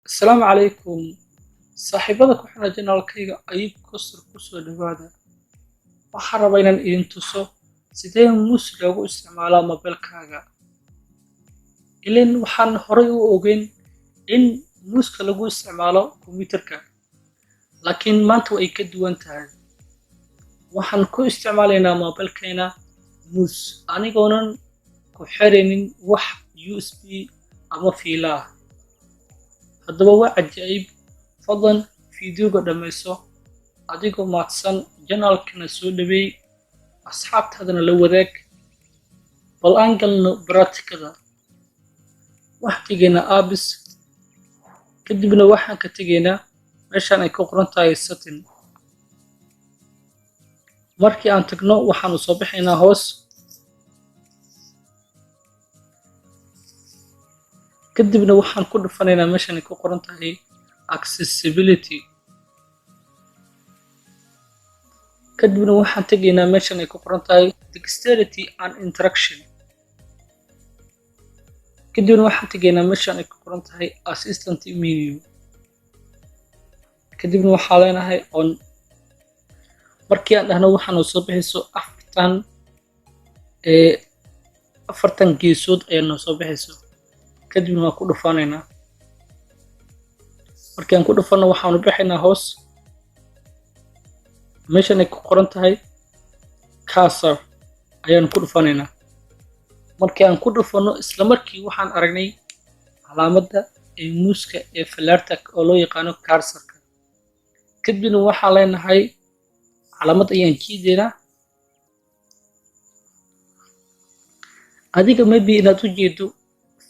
السلام عليكم. صاحبada ku xiran janaalkayga ayib kusur kusoo dhawaada. Waxaan rabaa inaan idin tuso sidee muus loogu isticmaalaa mobilkaaga. Ileen waxaan horay u ogeyn in muuska lagu isticmaalo kombiyuutarka, laakiin maanta way ka duwan tahay. Waxaan ku isticmaalaynaa mobilkeena muus anigoonan ku xirinin wax USB ama fiilo ah. Haddaba waa cajaa'ib. Fadlan fiidiyowga dhammayso adigoo mahadsan, janaalkana soo dhaweey, asxaabtaadana la wadaag. Bal aan galno baraatikada. Waxaan tegaynaa apps, kadibna waxaan ka tegaynaa meeshaan ay ku qoran tahay setting. Markii aan tagno waxaan u soo baxaynaa hoos, kadibna waxaan ku dhufanaynaa meeshaan ay ku qoran tahay accessibility. kadibna waxaan tegaynaa meeshaan ay ku qoran tahay dexterity and interaction. kadibna waxaan tegaynaa meeshaan ay ku qoran tahay assistant menu. kadibna waxaa leenahay on. markii aan dhahno waxaan u soo bixayso afartan geesood ayaa noo soo bixayso. kadibna waan ku dhufanaynaa. markii aan ku dhufano waxaan u bixaynaa hoos, meeshaan ay ku qoran tahay cursor ayaan ku dhufanaynaa. markii aan ku dhufano isla markii waxaan aragnay calaamadda ee muuska ee falaarta oo loo yaqaano cursorka. kadibna waxaan leenahay calaamad ayaan jiidaynaa. adiga maybe inaad u jeedo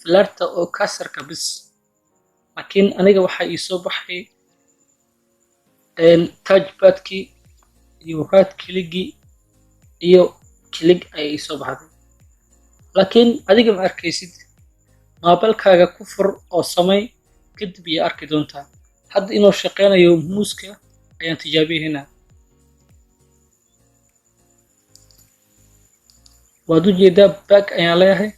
falaarta oo cursorka bis, laakiin aniga waxaa ii soo baxay touchpadkii iyo right clickii iyo click ayaa ii soo baxday. laakiin adiga ma arkaysid. mobilkaaga ku fur oo samey, kadib iyo arki doontaa. hadda inuu shaqeynayo muuska ayaan tijaabiyeynaa. waad u jeedaa back ayaan leeyahay.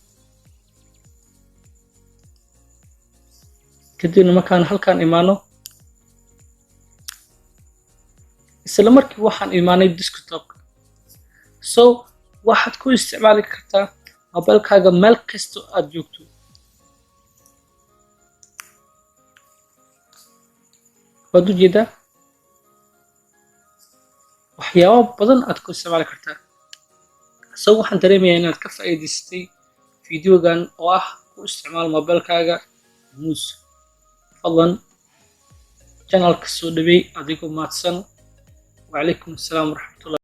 kadibna markaan halkaan imaano, isla markii waxaan imaanay desktopka. so waxaad ku isticmaali kartaa mobilkaaga meel kasta aad joogto. waad u jeedaa waxyaabo badan aad ku isticmaali kartaa. so waxaan dareemayaa inaad ka faa'iidaysatay fiidiyowgan oo ah ku isticmaal mobilkaaga muus. fadlan janaalka soo dhaweey adigoo mahadsan. وعليكم السلام ورحمة الله.